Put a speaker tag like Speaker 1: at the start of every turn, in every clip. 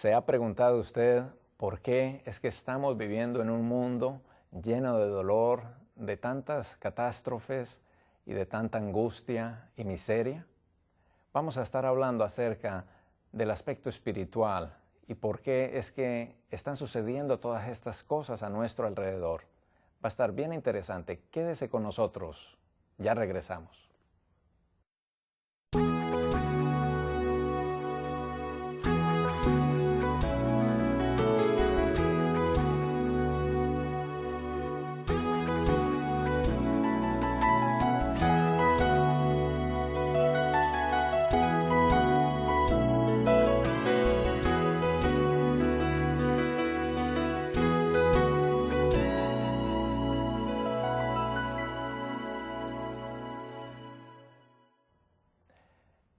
Speaker 1: ¿Se ha preguntado usted por qué es que estamos viviendo en un mundo lleno de dolor, de tantas catástrofes y de tanta angustia y miseria? Vamos a estar hablando acerca del aspecto espiritual y por qué es que están sucediendo todas estas cosas a nuestro alrededor. Va a estar bien interesante. Quédese con nosotros. Ya regresamos.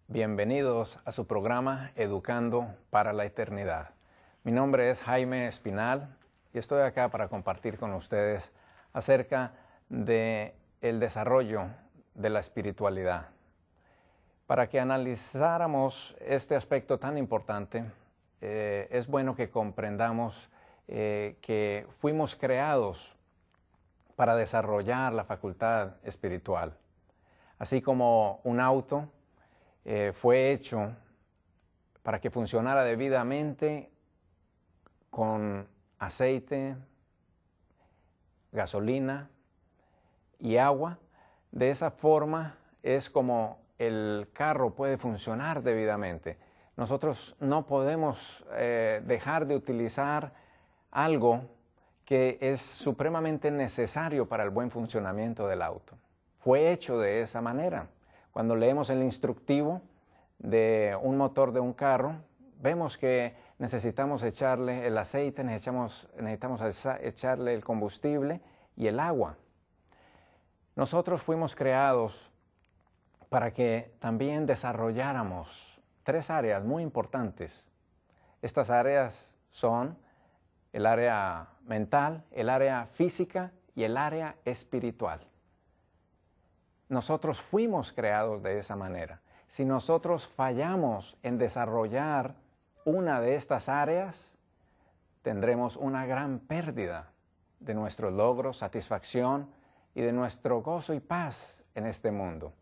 Speaker 1: Bienvenidos a su programa Educando para la Eternidad. Mi nombre es Jaime Espinal y estoy acá para compartir con ustedes acerca del desarrollo de la espiritualidad. Para que analizáramos este aspecto tan importante, es bueno que comprendamos que fuimos creados para desarrollar la facultad espiritual. Así como un auto fue hecho para que funcionara debidamente con aceite, gasolina y agua. De esa forma es como el carro puede funcionar debidamente. Nosotros no podemos dejar de utilizar algo que es supremamente necesario para el buen funcionamiento del auto. Fue hecho de esa manera. Cuando leemos el instructivo de un motor de un carro, vemos que necesitamos echarle el aceite, necesitamos echarle el combustible y el agua. Nosotros fuimos creados para que también desarrolláramos tres áreas muy importantes. Estas áreas son el área mental, el área física y el área espiritual. Nosotros fuimos creados de esa manera. Si nosotros fallamos en desarrollar una de estas áreas, tendremos una gran pérdida de nuestros logros, satisfacción y de nuestro gozo y paz en este mundo.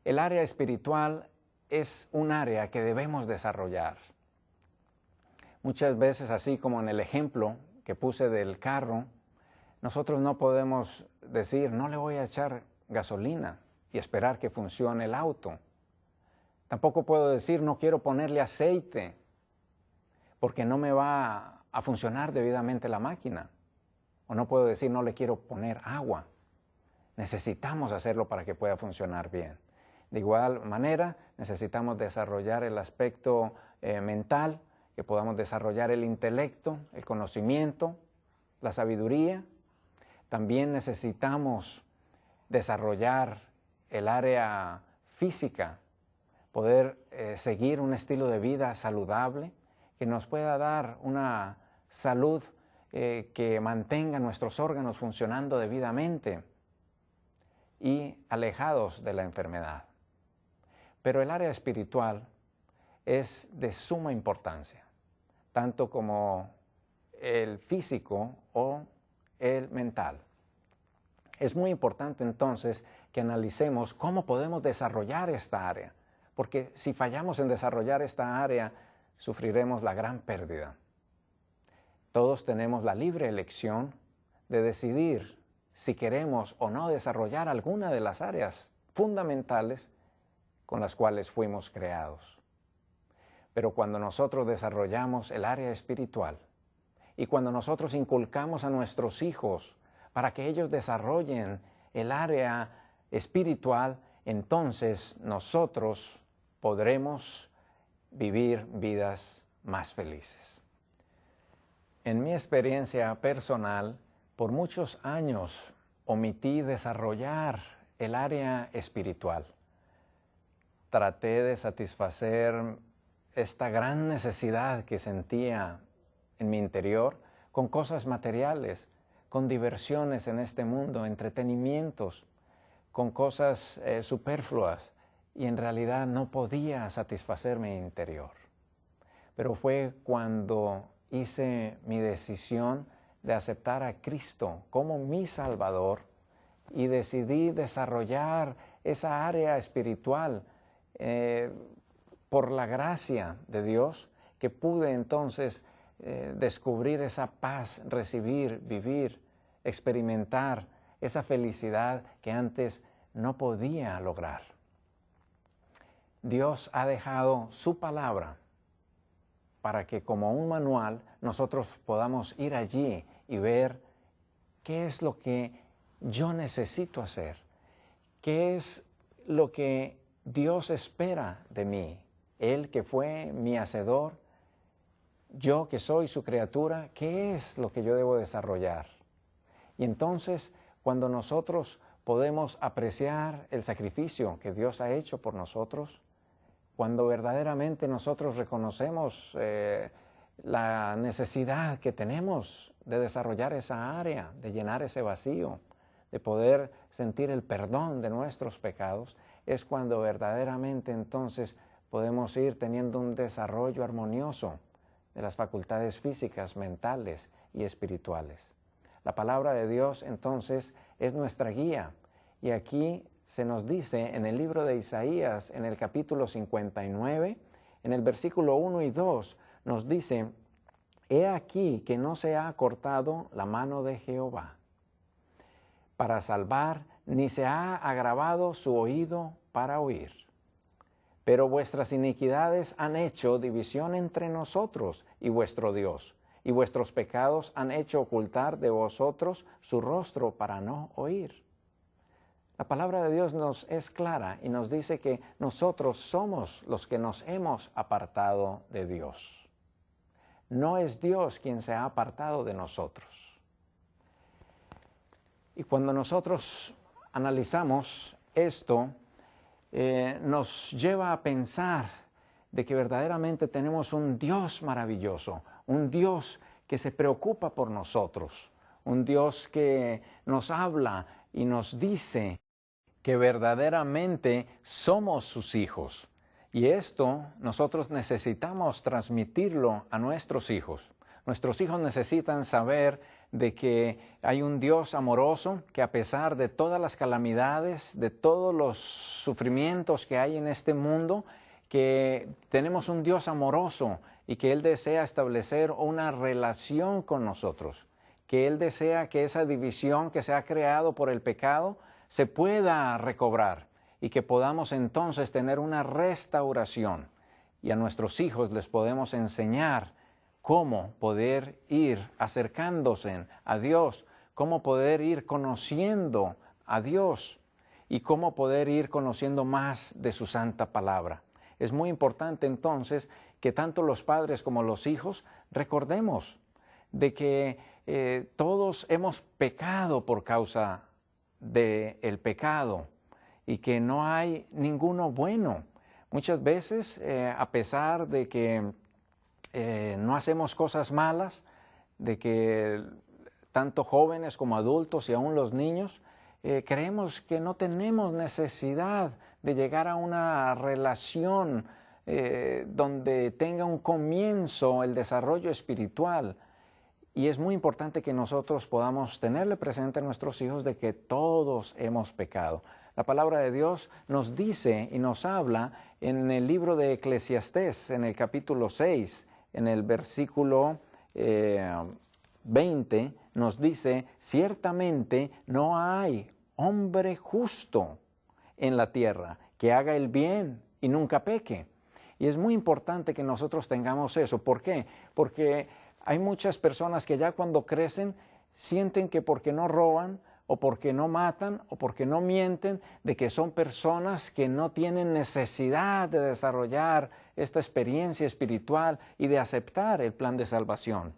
Speaker 1: El área espiritual es un área que debemos desarrollar. Muchas veces, así como en el ejemplo que puse del carro, nosotros no podemos decir, no le voy a echar gasolina y esperar que funcione el auto. Tampoco puedo decir no quiero ponerle aceite porque no me va a funcionar debidamente la máquina. O no puedo decir no le quiero poner agua. Necesitamos hacerlo para que pueda funcionar bien. De igual manera, necesitamos desarrollar el aspecto mental, que podamos desarrollar el intelecto, el conocimiento, la sabiduría. También necesitamos desarrollar el área física, poder seguir un estilo de vida saludable que nos pueda dar una salud que mantenga nuestros órganos funcionando debidamente y alejados de la enfermedad. Pero el área espiritual es de suma importancia, tanto como el físico o el mental. Es muy importante entonces que analicemos cómo podemos desarrollar esta área, porque si fallamos en desarrollar esta área, sufriremos la gran pérdida. Todos tenemos la libre elección de decidir si queremos o no desarrollar alguna de las áreas fundamentales con las cuales fuimos creados. Pero cuando nosotros desarrollamos el área espiritual y cuando nosotros inculcamos a nuestros hijos para que ellos desarrollen el área espiritual, entonces nosotros podremos vivir vidas más felices. En mi experiencia personal, por muchos años omití desarrollar el área espiritual. Traté de satisfacer esta gran necesidad que sentía en mi interior con cosas materiales, con diversiones en este mundo, entretenimientos, con cosas superfluas, y en realidad no podía satisfacer mi interior. pero fue cuando hice mi decisión de aceptar a Cristo como mi Salvador y decidí desarrollar esa área espiritual por la gracia de Dios, que pude entonces descubrir esa paz, recibir, vivir, experimentar esa felicidad que antes no podía lograr. Dios ha dejado su palabra para que como un manual nosotros podamos ir allí y ver qué es lo que yo necesito hacer, qué es lo que Dios espera de mí. Él que fue mi hacedor, yo que soy su criatura, ¿qué es lo que yo debo desarrollar? Y entonces, cuando nosotros podemos apreciar el sacrificio que Dios ha hecho por nosotros, cuando verdaderamente nosotros reconocemos la necesidad que tenemos de desarrollar esa área, de llenar ese vacío, de poder sentir el perdón de nuestros pecados, es cuando verdaderamente entonces podemos ir teniendo un desarrollo armonioso de las facultades físicas, mentales y espirituales. La palabra de Dios entonces es nuestra guía, y aquí se nos dice en el libro de Isaías, en el capítulo 59, en el versículo 1 y 2, nos dice: «He aquí que no se ha cortado la mano de Jehová para salvar, ni se ha agravado su oído para oír. Pero vuestras iniquidades han hecho división entre nosotros y vuestro Dios, y vuestros pecados han hecho ocultar de vosotros su rostro para no oír». La palabra de Dios nos es clara y nos dice que nosotros somos los que nos hemos apartado de Dios. No es Dios quien se ha apartado de nosotros. Y cuando nosotros analizamos esto, nos lleva a pensar de que verdaderamente tenemos un Dios maravilloso, un Dios que se preocupa por nosotros, un Dios que nos habla y nos dice que verdaderamente somos sus hijos. Y esto nosotros necesitamos transmitirlo a nuestros hijos. Nuestros hijos necesitan saber de que hay un Dios amoroso que, a pesar de todas las calamidades, de todos los sufrimientos que hay en este mundo, que tenemos un Dios amoroso y que Él desea establecer una relación con nosotros, que Él desea que esa división que se ha creado por el pecado se pueda recobrar y que podamos entonces tener una restauración, y a nuestros hijos les podemos enseñar cómo poder ir acercándose a Dios, cómo poder ir conociendo a Dios y cómo poder ir conociendo más de su santa palabra. Es muy importante entonces que tanto los padres como los hijos recordemos de que todos hemos pecado por causa del pecado y que no hay ninguno bueno. Muchas veces, a pesar de que no hacemos cosas malas, de que tanto jóvenes como adultos y aún los niños, creemos que no tenemos necesidad de llegar a una relación donde tenga un comienzo el desarrollo espiritual. Y es muy importante que nosotros podamos tenerle presente a nuestros hijos de que todos hemos pecado. La palabra de Dios nos dice y nos habla en el libro de Eclesiastés, en el capítulo 6, en el versículo 20, nos dice: «Ciertamente no hay hombre justo en la tierra que haga el bien y nunca peque». Y es muy importante que nosotros tengamos eso. ¿Por qué? Porque hay muchas personas que ya cuando crecen sienten que porque no roban o porque no matan o porque no mienten, de que son personas que no tienen necesidad de desarrollar esta experiencia espiritual y de aceptar el plan de salvación.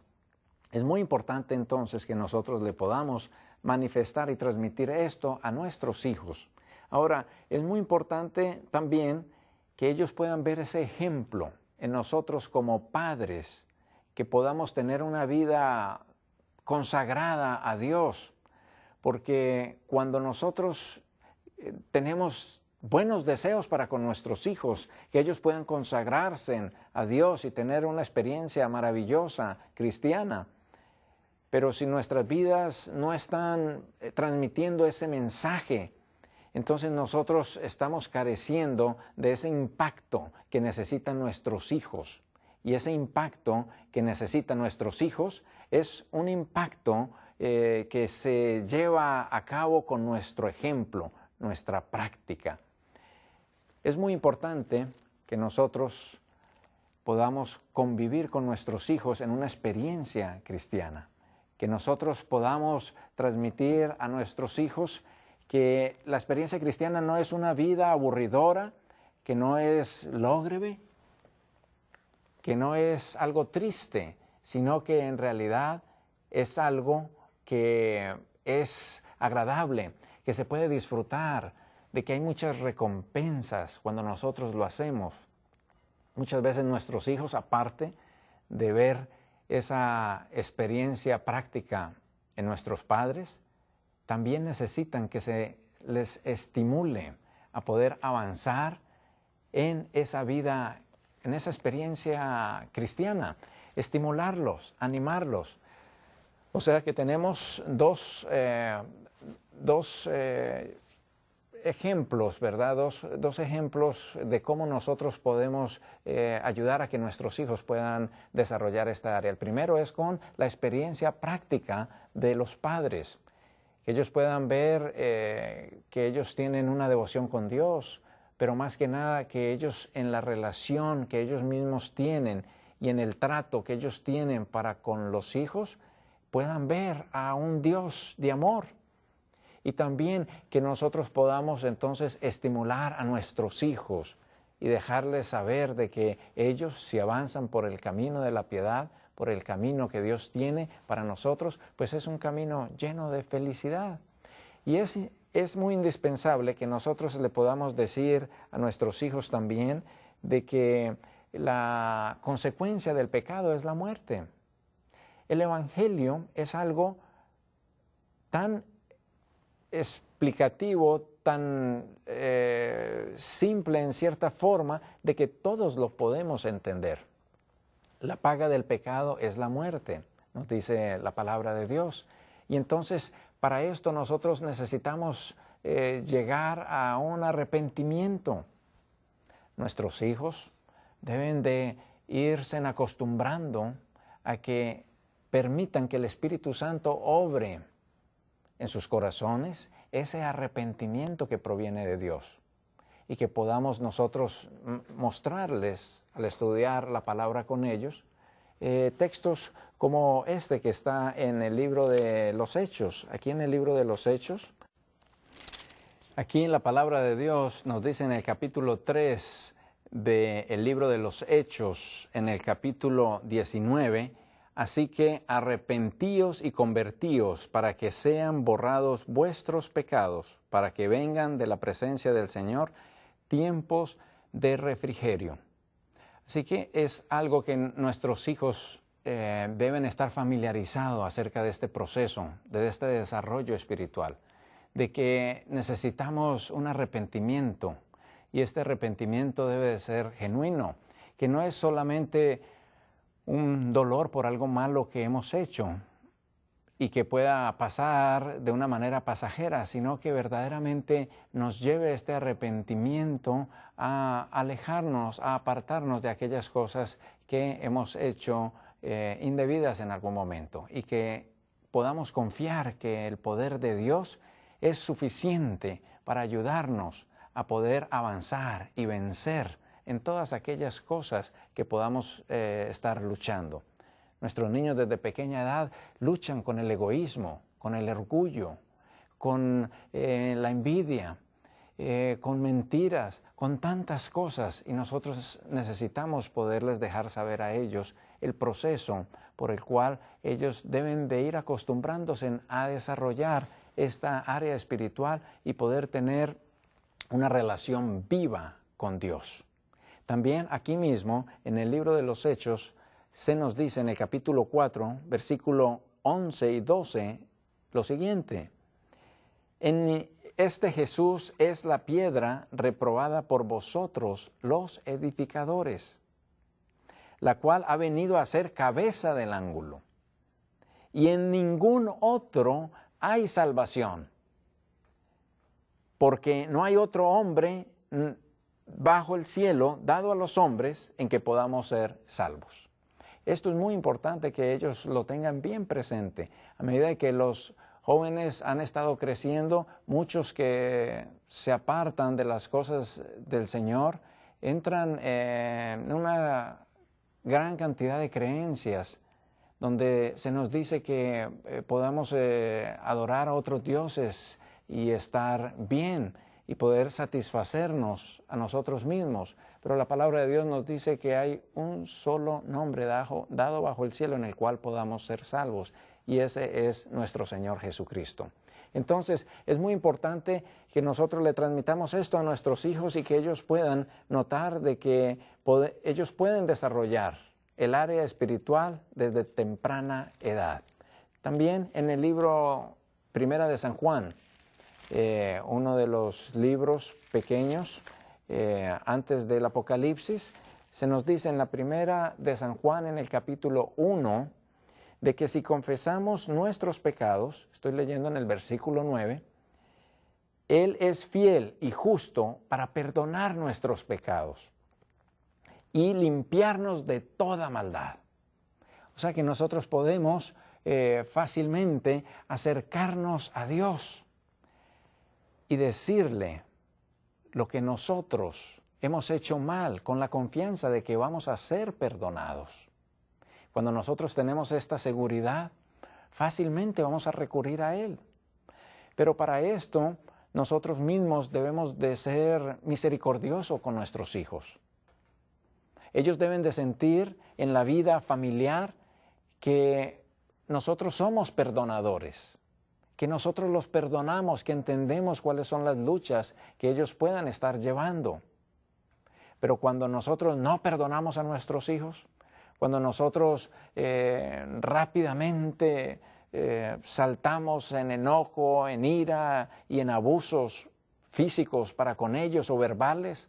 Speaker 1: Es muy importante entonces que nosotros le podamos manifestar y transmitir esto a nuestros hijos. Ahora, es muy importante también que ellos puedan ver ese ejemplo en nosotros como padres, que podamos tener una vida consagrada a Dios, porque cuando nosotros tenemos buenos deseos para con nuestros hijos, que ellos puedan consagrarse a Dios y tener una experiencia maravillosa cristiana. Pero si nuestras vidas no están transmitiendo ese mensaje, entonces nosotros estamos careciendo de ese impacto que necesitan nuestros hijos. Y ese impacto que necesitan nuestros hijos es un impacto que se lleva a cabo con nuestro ejemplo, nuestra práctica. Es muy importante que nosotros podamos convivir con nuestros hijos en una experiencia cristiana, que nosotros podamos transmitir a nuestros hijos que la experiencia cristiana no es una vida aburridora, que no es lógrebe, que no es algo triste, sino que en realidad es algo que es agradable, que se puede disfrutar, de que hay muchas recompensas cuando nosotros lo hacemos. Muchas veces nuestros hijos, aparte de ver esa experiencia práctica en nuestros padres, también necesitan que se les estimule a poder avanzar en esa vida, en esa experiencia cristiana, estimularlos, animarlos. O sea que tenemos dos ejemplos, ¿verdad? Dos ejemplos de cómo nosotros podemos ayudar a que nuestros hijos puedan desarrollar esta área. El primero es con la experiencia práctica de los padres, que ellos puedan ver que ellos tienen una devoción con Dios, pero más que nada que ellos en la relación que ellos mismos tienen y en el trato que ellos tienen para con los hijos, puedan ver a un Dios de amor. Y también que nosotros podamos entonces estimular a nuestros hijos y dejarles saber de que ellos, si avanzan por el camino de la piedad, por el camino que Dios tiene para nosotros, pues es un camino lleno de felicidad. Y es muy indispensable que nosotros le podamos decir a nuestros hijos también de que la consecuencia del pecado es la muerte. El Evangelio es algo tan explicativo, tan simple en cierta forma, de que todos lo podemos entender. La paga del pecado es la muerte, nos dice la palabra de Dios. Y entonces, para esto nosotros necesitamos llegar a un arrepentimiento. Nuestros hijos deben de irse acostumbrando a que permitan que el Espíritu Santo obre en sus corazones ese arrepentimiento que proviene de Dios y que podamos nosotros mostrarles al estudiar la palabra con ellos textos como este que está en el libro de los Hechos. Aquí en el libro de los Hechos, aquí en la palabra de Dios nos dice en el capítulo 3 del libro de los Hechos, en el capítulo 19, así que arrepentíos y convertíos para que sean borrados vuestros pecados, para que vengan de la presencia del Señor tiempos de refrigerio. Así que es algo que nuestros hijos deben estar familiarizados acerca de este proceso, de este desarrollo espiritual, de que necesitamos un arrepentimiento y este arrepentimiento debe de ser genuino, que no es solamente un dolor por algo malo que hemos hecho y que pueda pasar de una manera pasajera, sino que verdaderamente nos lleve este arrepentimiento a alejarnos, a apartarnos de aquellas cosas que hemos hecho indebidas en algún momento y que podamos confiar que el poder de Dios es suficiente para ayudarnos a poder avanzar y vencer en todas aquellas cosas que podamos estar luchando. Nuestros niños desde pequeña edad luchan con el egoísmo, con el orgullo, con la envidia, con mentiras, con tantas cosas, y nosotros necesitamos poderles dejar saber a ellos el proceso por el cual ellos deben de ir acostumbrándose a desarrollar esta área espiritual y poder tener una relación viva con Dios. También aquí mismo, en el libro de los Hechos, se nos dice en el capítulo 4, versículo 11 y 12, lo siguiente. En este Jesús es la piedra reprobada por vosotros, los edificadores, la cual ha venido a ser cabeza del ángulo. Y en ningún otro hay salvación, porque no hay otro hombre bajo el cielo dado a los hombres en que podamos ser salvos. Esto es muy importante que ellos lo tengan bien presente. A medida que los jóvenes han estado creciendo, muchos que se apartan de las cosas del Señor entran en una gran cantidad de creencias donde se nos dice que podamos adorar a otros dioses y estar bien y poder satisfacernos a nosotros mismos. Pero la palabra de Dios nos dice que hay un solo nombre dado bajo el cielo en el cual podamos ser salvos, y ese es nuestro Señor Jesucristo. Entonces, es muy importante que nosotros le transmitamos esto a nuestros hijos y que ellos puedan notar de que ellos pueden desarrollar el área espiritual desde temprana edad. También en el libro Primera de San Juan, uno de los libros pequeños antes del Apocalipsis, se nos dice en la Primera de San Juan, en el capítulo 1, de que si confesamos nuestros pecados, estoy leyendo en el versículo 9, Él es fiel y justo para perdonar nuestros pecados y limpiarnos de toda maldad. O sea que nosotros podemos fácilmente acercarnos a Dios y decirle lo que nosotros hemos hecho mal, con la confianza de que vamos a ser perdonados. Cuando nosotros tenemos esta seguridad, fácilmente vamos a recurrir a Él. Pero para esto, nosotros mismos debemos de ser misericordiosos con nuestros hijos. Ellos deben de sentir en la vida familiar que nosotros somos perdonadores, que nosotros los perdonamos, que entendemos cuáles son las luchas que ellos puedan estar llevando. Pero cuando nosotros no perdonamos a nuestros hijos, cuando nosotros rápidamente saltamos en enojo, en ira y en abusos físicos para con ellos o verbales,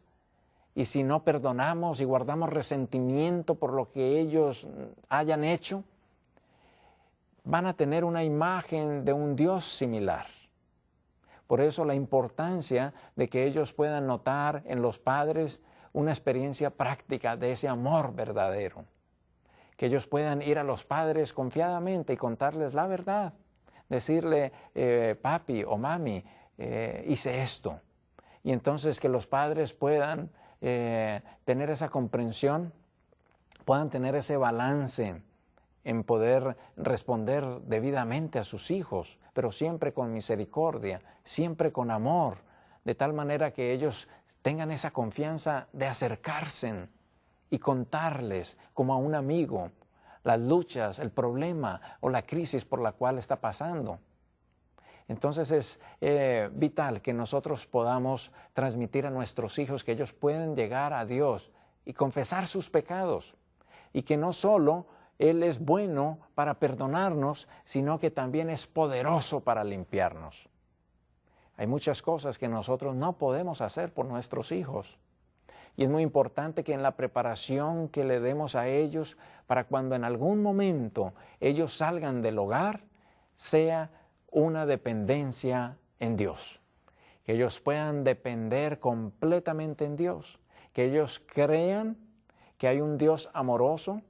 Speaker 1: y si no perdonamos y guardamos resentimiento por lo que ellos hayan hecho, van a tener una imagen de un Dios similar. Por eso la importancia de que ellos puedan notar en los padres una experiencia práctica de ese amor verdadero. Que ellos puedan ir a los padres confiadamente y contarles la verdad. Decirle, papi o mami, hice esto. Y entonces que los padres puedan tener esa comprensión, puedan tener ese balance en poder responder debidamente a sus hijos, pero siempre con misericordia, siempre con amor, de tal manera que ellos tengan esa confianza de acercarse y contarles como a un amigo las luchas, el problema o la crisis por la cual está pasando. Entonces es vital que nosotros podamos transmitir a nuestros hijos que ellos pueden llegar a Dios y confesar sus pecados, y que no solo Él es bueno para perdonarnos, sino que también es poderoso para limpiarnos. Hay muchas cosas que nosotros no podemos hacer por nuestros hijos. Y es muy importante que en la preparación que le demos a ellos, para cuando en algún momento ellos salgan del hogar, sea una dependencia en Dios. Que ellos puedan depender completamente en Dios. Que ellos crean que hay un Dios amoroso,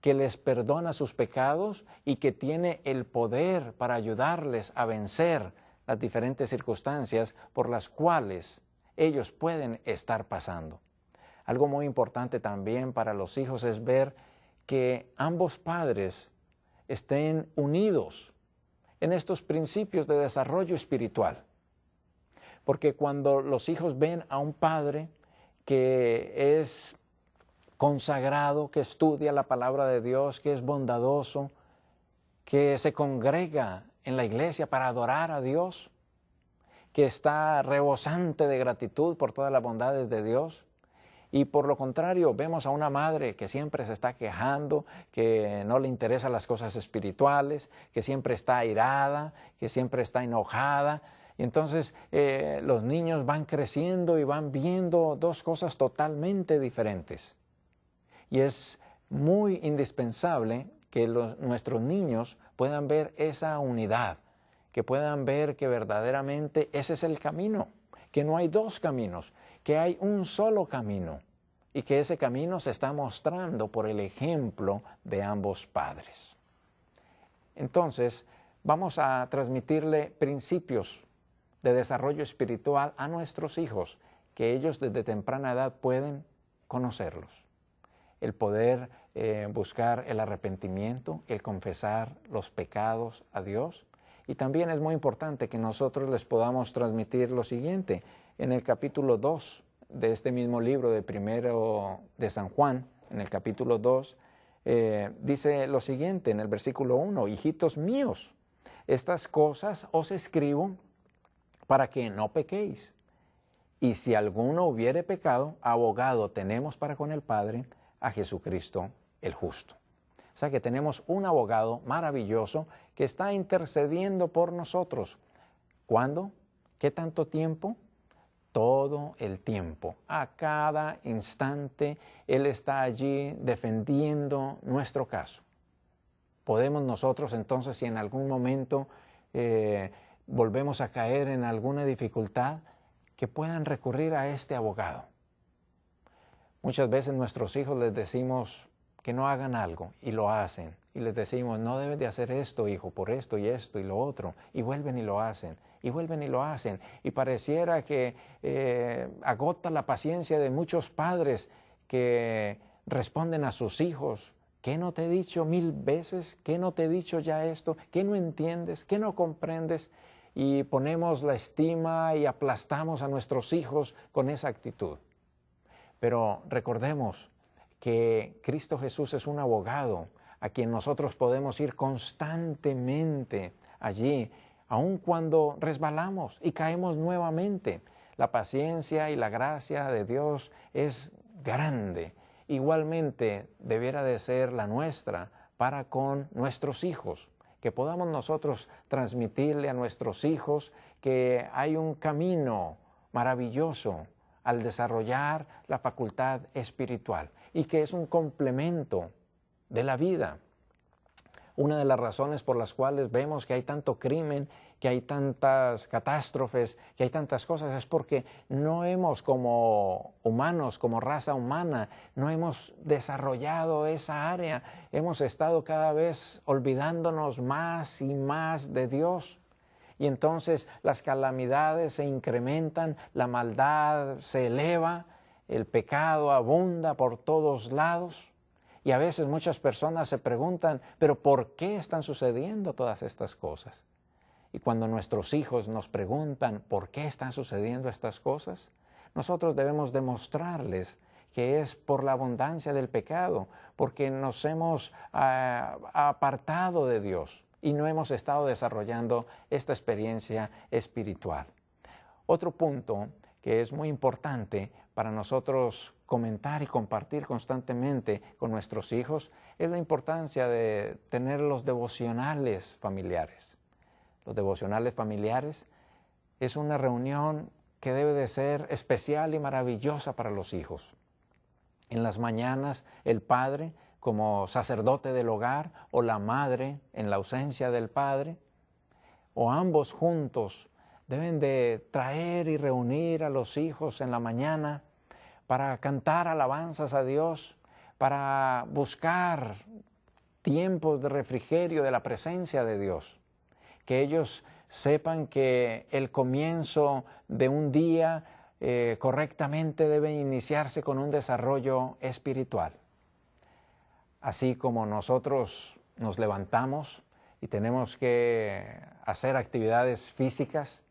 Speaker 1: que les perdona sus pecados y que tiene el poder para ayudarles a vencer las diferentes circunstancias por las cuales ellos pueden estar pasando. Algo muy importante también para los hijos es ver que ambos padres estén unidos en estos principios de desarrollo espiritual. Porque cuando los hijos ven a un padre que es consagrado, que estudia la palabra de Dios, que es bondadoso, que se congrega en la iglesia para adorar a Dios, que está rebosante de gratitud por todas las bondades de Dios. Y por lo contrario, vemos a una madre que siempre se está quejando, que no le interesan las cosas espirituales, que siempre está airada, que siempre está enojada. Y entonces los niños van creciendo y van viendo dos cosas totalmente diferentes. Y es muy indispensable que nuestros niños puedan ver esa unidad, que puedan ver que verdaderamente ese es el camino, que no hay dos caminos, que hay un solo camino y que ese camino se está mostrando por el ejemplo de ambos padres. Entonces, vamos a transmitirle principios de desarrollo espiritual a nuestros hijos, que ellos desde temprana edad pueden conocerlos. El poder buscar el arrepentimiento, el confesar los pecados a Dios. Y también es muy importante que nosotros les podamos transmitir lo siguiente. En el capítulo 2 de este mismo libro de primero de San Juan, en el capítulo 2, dice lo siguiente en el versículo 1, hijitos míos, estas cosas os escribo para que no pequéis. Y si alguno hubiere pecado, abogado tenemos para con el Padre, a Jesucristo el justo. O sea que tenemos un abogado maravilloso que está intercediendo por nosotros. ¿Cuándo? ¿Qué tanto tiempo? Todo el tiempo. A cada instante Él está allí defendiendo nuestro caso. Podemos nosotros entonces, si en algún momento volvemos a caer en alguna dificultad, que puedan recurrir a este abogado. Muchas veces nuestros hijos les decimos que no hagan algo y lo hacen. Y les decimos, no debes de hacer esto, hijo, por esto y lo otro. Y vuelven y lo hacen, y vuelven y lo hacen. Y pareciera que agota la paciencia de muchos padres que responden a sus hijos, ¿qué no te he dicho 1000 veces? ¿Qué no te he dicho ya esto? ¿Qué no entiendes? ¿Qué no comprendes? Y ponemos la estima y aplastamos a nuestros hijos con esa actitud. Pero recordemos que Cristo Jesús es un abogado a quien nosotros podemos ir constantemente allí, aun cuando resbalamos y caemos nuevamente. La paciencia y la gracia de Dios es grande. Igualmente debiera de ser la nuestra para con nuestros hijos, que podamos nosotros transmitirle a nuestros hijos que hay un camino maravilloso al desarrollar la facultad espiritual y que es un complemento de la vida. Una de las razones por las cuales vemos que hay tanto crimen, que hay tantas catástrofes, que hay tantas cosas, es porque no hemos como humanos, como raza humana, no hemos desarrollado esa área. Hemos estado cada vez olvidándonos más y más de Dios. Y entonces las calamidades se incrementan, la maldad se eleva, el pecado abunda por todos lados. Y a veces muchas personas se preguntan, ¿pero por qué están sucediendo todas estas cosas? Y cuando nuestros hijos nos preguntan por qué están sucediendo estas cosas, nosotros debemos demostrarles que es por la abundancia del pecado, porque nos hemos apartado de Dios y no hemos estado desarrollando esta experiencia espiritual. Otro punto que es muy importante para nosotros comentar y compartir constantemente con nuestros hijos es la importancia de tener los devocionales familiares. Los devocionales familiares es una reunión que debe de ser especial y maravillosa para los hijos. En las mañanas el padre, como sacerdote del hogar, o la madre en la ausencia del padre, o ambos juntos, deben de traer y reunir a los hijos en la mañana para cantar alabanzas a Dios, para buscar tiempos de refrigerio de la presencia de Dios. Que ellos sepan que el comienzo de un día correctamente debe iniciarse con un desarrollo espiritual. Así como nosotros nos levantamos y tenemos que hacer actividades físicas,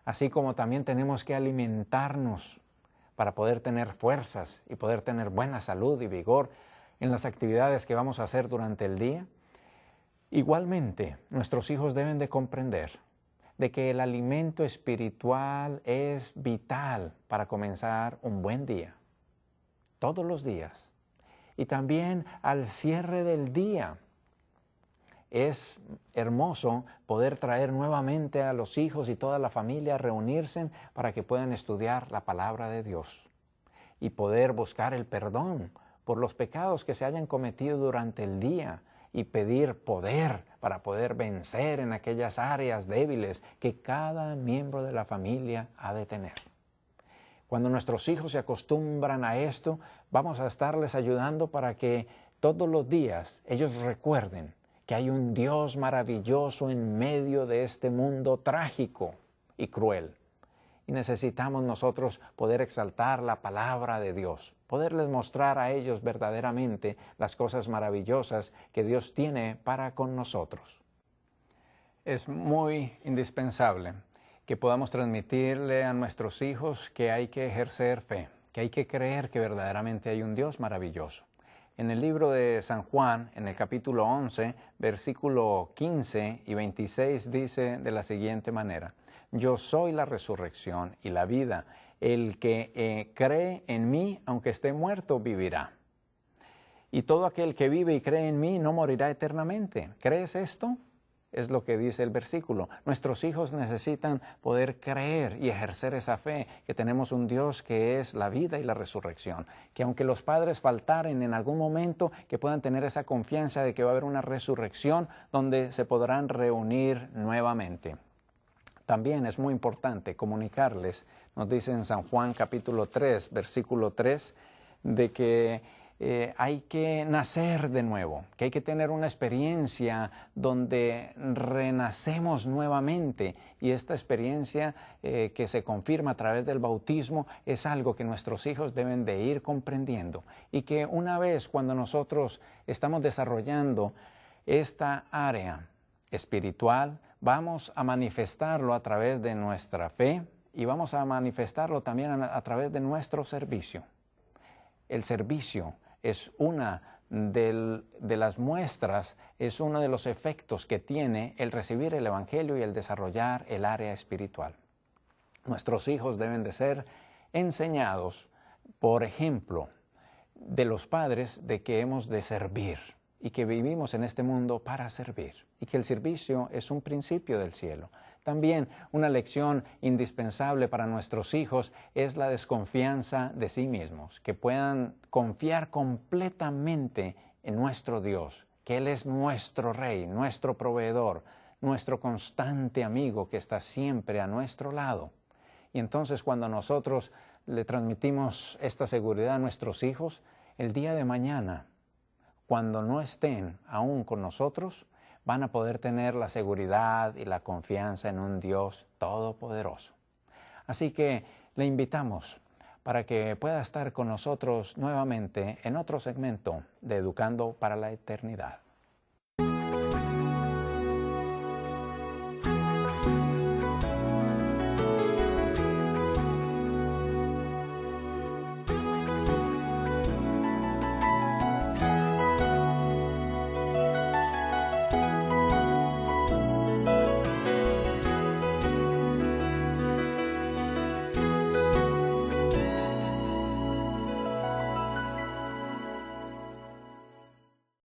Speaker 1: así como también tenemos que alimentarnos para poder tener fuerzas y poder tener buena salud y vigor en las actividades que vamos a hacer durante el día. Igualmente, nuestros hijos deben de comprender de que el alimento espiritual es vital para comenzar un buen día, todos los días. Y también al cierre del día, es hermoso poder traer nuevamente a los hijos y toda la familia a reunirse para que puedan estudiar la palabra de Dios y poder buscar el perdón por los pecados que se hayan cometido durante el día y pedir poder para poder vencer en aquellas áreas débiles que cada miembro de la familia ha de tener. Cuando nuestros hijos se acostumbran a esto, vamos a estarles ayudando para que todos los días ellos recuerden que hay un Dios maravilloso en medio de este mundo trágico y cruel. Y necesitamos nosotros poder exaltar la palabra de Dios, poderles mostrar a ellos verdaderamente las cosas maravillosas que Dios tiene para con nosotros. Es muy indispensable que podamos transmitirle a nuestros hijos que hay que ejercer fe, que hay que creer que verdaderamente hay un Dios maravilloso. En el libro de San Juan, en el capítulo 11, versículo 15 y 26, dice de la siguiente manera: Yo soy la resurrección y la vida. El que cree en mí, aunque esté muerto, vivirá. Y todo aquel que vive y cree en mí no morirá eternamente. ¿Crees esto? Es lo que dice el versículo. Nuestros hijos necesitan poder creer y ejercer esa fe, que tenemos un Dios que es la vida y la resurrección. Que aunque los padres faltaren en algún momento, que puedan tener esa confianza de que va a haber una resurrección donde se podrán reunir nuevamente. También es muy importante comunicarles, nos dice en San Juan capítulo 3, versículo 3, de que hay que nacer de nuevo, que hay que tener una experiencia donde renacemos nuevamente, y esta experiencia que se confirma a través del bautismo es algo que nuestros hijos deben de ir comprendiendo, y que una vez cuando nosotros estamos desarrollando esta área espiritual, vamos a manifestarlo a través de nuestra fe y vamos a manifestarlo también a través de nuestro servicio. El servicio es una de las muestras, es uno de los efectos que tiene el recibir el Evangelio y el desarrollar el área espiritual. Nuestros hijos deben de ser enseñados, por ejemplo, de los padres, de que hemos de servir y que vivimos en este mundo para servir y que el servicio es un principio del cielo. También una lección indispensable para nuestros hijos es la desconfianza de sí mismos, que puedan confiar completamente en nuestro Dios, que Él es nuestro Rey, nuestro proveedor, nuestro constante amigo que está siempre a nuestro lado. Y entonces cuando nosotros le transmitimos esta seguridad a nuestros hijos, el día de mañana, cuando no estén aún con nosotros, van a poder tener la seguridad y la confianza en un Dios todopoderoso. Así que le invitamos para que pueda estar con nosotros nuevamente en otro segmento de Educando para la Eternidad.